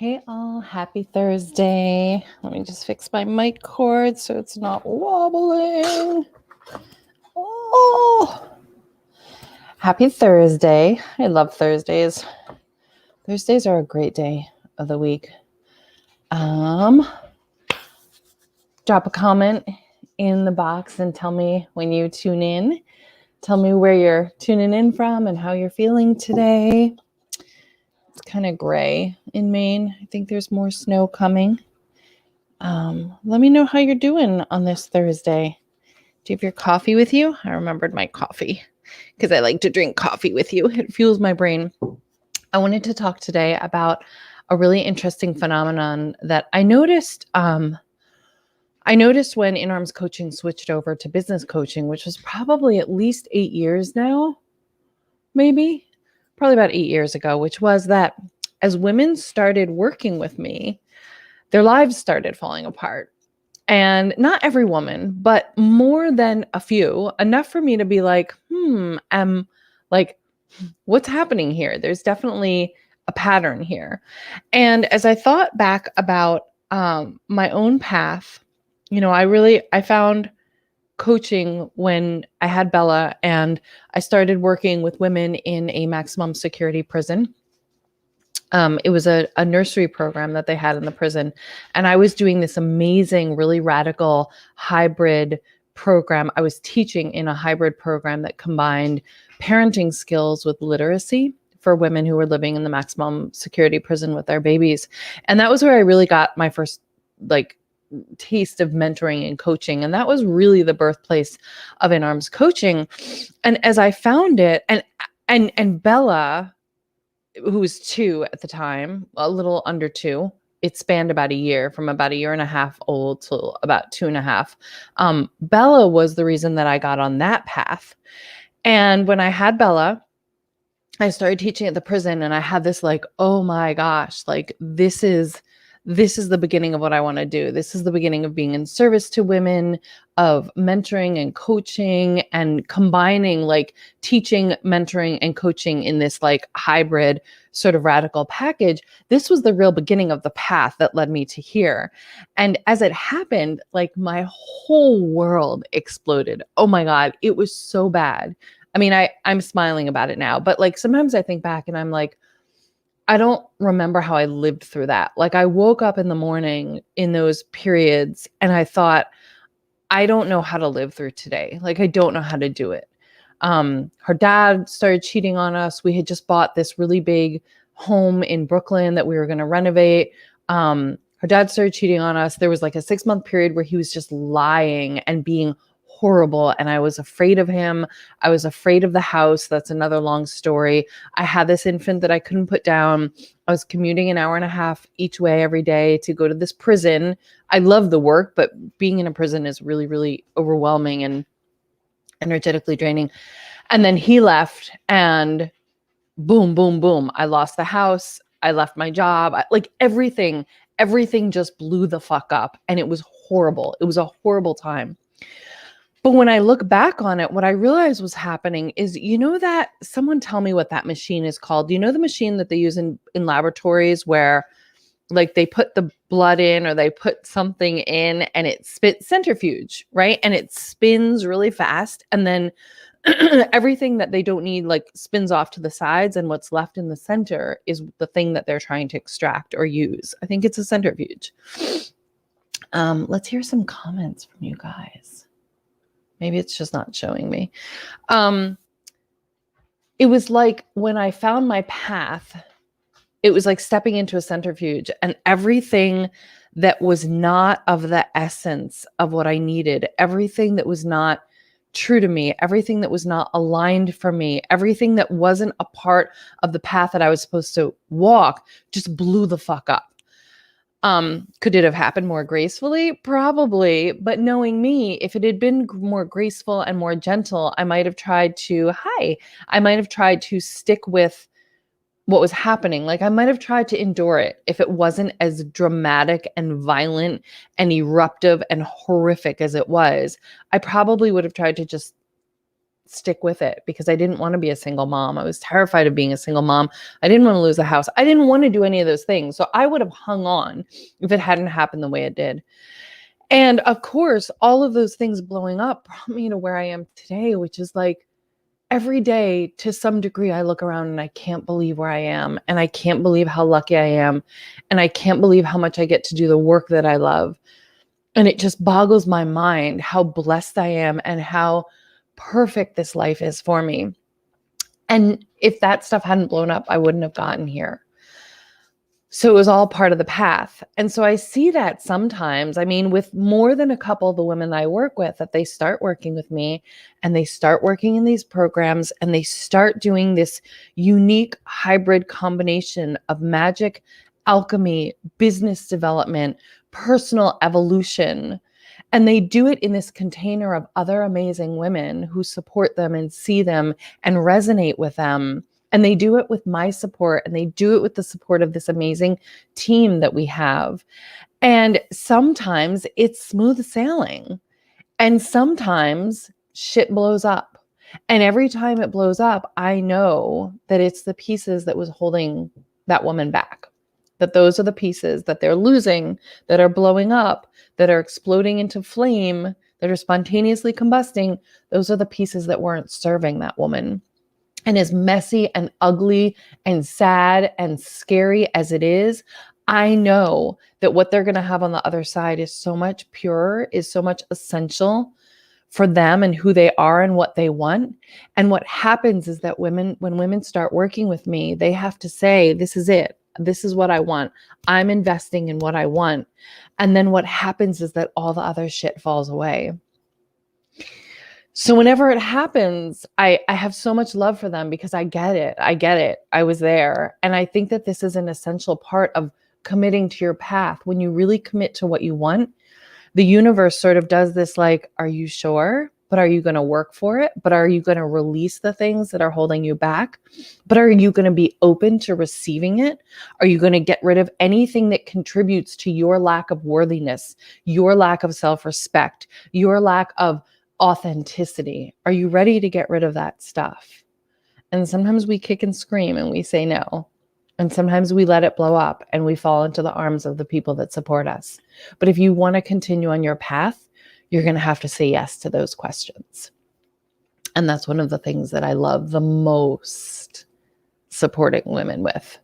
Hey all, happy Thursday. Let me just fix my mic cord so it's not wobbling. Oh, happy Thursday. I love Thursdays. Thursdays are a great day of the week. Drop a comment in the box and tell me when you tune in. Tell me where you're tuning in from and how you're feeling today. It's kind of gray in Maine. I think there's more snow coming. Let me know how you're doing on this Thursday. Do you have your coffee with you? I remembered my coffee because I like to drink coffee with you. It fuels my brain. I wanted to talk today about a really interesting phenomenon that I noticed. I noticed when In Arms Coaching switched over to business coaching, which was probably at least 8 years now, maybe, probably about 8 years ago, which was that as women started working with me, their lives started falling apart. And not every woman, but more than a few, enough for me to be like, what's happening here? There's definitely a pattern here. And as I thought back about my own path, I found coaching when I had Bella and I started working with women in a maximum security prison. It was a nursery program that they had in the prison. And I was doing this amazing, really radical hybrid program. I was teaching in a hybrid program that combined parenting skills with literacy for women who were living in the maximum security prison with their babies. And that was where I really got my first taste of mentoring and coaching. And that was really the birthplace of In Arms Coaching. And as I found it, and Bella, who was 2 at the time, a little under 2. It spanned about a year, from about a year and a half old to about 2.5. Bella was the reason that I got on that path. And when I had Bella, I started teaching at the prison and I had this oh my gosh, this is the beginning of what I want to do. This is the beginning of being in service to women, of mentoring and coaching and combining teaching, mentoring, and coaching in this hybrid sort of radical package. This was the real beginning of the path that led me to here. And as it happened, my whole world exploded. Oh my God, it was so bad. I mean, I'm smiling about it now, but sometimes I think back and I'm like, I don't remember how I lived through that. I woke up in the morning in those periods and I thought, I don't know how to live through today. I don't know how to do it. Her dad started cheating on us. We had just bought this really big home in Brooklyn that we were going to renovate. Her dad started cheating on us. There was a 6-month period where he was just lying and being horrible. And I was afraid of him. I was afraid of the house. That's another long story. I had this infant that I couldn't put down. I was commuting an hour and a half each way every day to go to this prison. I love the work, but being in a prison is really, really overwhelming and energetically draining. And then he left and boom, boom, boom. I lost the house. I left my job. Everything just blew the fuck up. And it was horrible. It was a horrible time. But when I look back on it, what I realized was happening is, that someone tell me what that machine is called. Do you know the machine that they use in laboratories where they put the blood in or they put something in and it spits centrifuge, right? And it spins really fast. And then everything that they don't need spins off to the sides. And what's left in the center is the thing that they're trying to extract or use. I think it's a centrifuge. Let's hear some comments from you guys. Maybe it's just not showing me. It was when I found my path, it was stepping into a centrifuge and everything that was not of the essence of what I needed, everything that was not true to me, everything that was not aligned for me, everything that wasn't a part of the path that I was supposed to walk just blew the fuck up. Could it have happened more gracefully? Probably. But knowing me, if it had been more graceful and more gentle, I might have tried to stick with what was happening. I might have tried to endure it if it wasn't as dramatic and violent and eruptive and horrific as it was. I probably would have tried to just stick with it because I didn't want to be a single mom. I was terrified of being a single mom. I didn't want to lose the house. I didn't want to do any of those things. So I would have hung on if it hadn't happened the way it did. And of course, all of those things blowing up brought me to where I am today, which is like every day to some degree, I look around and I can't believe where I am. And I can't believe how lucky I am. And I can't believe how much I get to do the work that I love. And it just boggles my mind how blessed I am and how perfect this life is for me. And if that stuff hadn't blown up, I wouldn't have gotten here. So it was all part of the path. And so I see that sometimes, I mean, with more than a couple of the women I work with, that they start working with me and they start working in these programs and they start doing this unique hybrid combination of magic, alchemy, business development, personal evolution. And they do it in this container of other amazing women who support them and see them and resonate with them. And they do it with my support and they do it with the support of this amazing team that we have. And sometimes it's smooth sailing and sometimes shit blows up. And every time it blows up, I know that it's the pieces that was holding that woman back, that those are the pieces that they're losing, that are blowing up, that are exploding into flame, that are spontaneously combusting. Those are the pieces that weren't serving that woman. And as messy and ugly and sad and scary as it is, I know that what they're going to have on the other side is so much purer, is so much essential for them and who they are and what they want. And what happens is that when women start working with me, they have to say, this is it. This is what I want. I'm investing in what I want. And then what happens is that all the other shit falls away. So whenever it happens, I have so much love for them because I get it. I was there. And I think that this is an essential part of committing to your path. When you really commit to what you want, the universe sort of does this like, are you sure? But are you going to work for it? But are you going to release the things that are holding you back? But are you going to be open to receiving it? Are you going to get rid of anything that contributes to your lack of worthiness, your lack of self-respect, your lack of authenticity? Are you ready to get rid of that stuff? And sometimes we kick and scream and we say no. And sometimes we let it blow up and we fall into the arms of the people that support us. But if you want to continue on your path, you're going to have to say yes to those questions. And that's one of the things that I love the most supporting women with.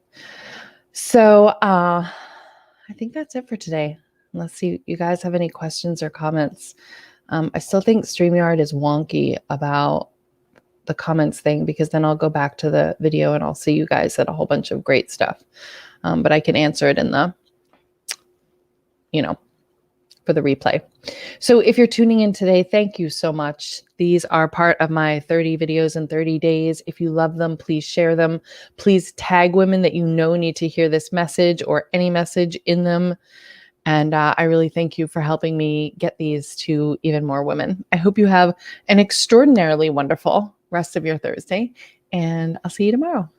So I think that's it for today. Unless you guys have any questions or comments. I still think StreamYard is wonky about the comments thing because then I'll go back to the video and I'll see you guys said a whole bunch of great stuff. But I can answer it in the, for the replay. So if you're tuning in today, thank you so much. These are part of my 30 videos in 30 days. If you love them, please share them. Please tag women that you know need to hear this message or any message in them. And I really thank you for helping me get these to even more women. I hope you have an extraordinarily wonderful rest of your Thursday, and I'll see you tomorrow.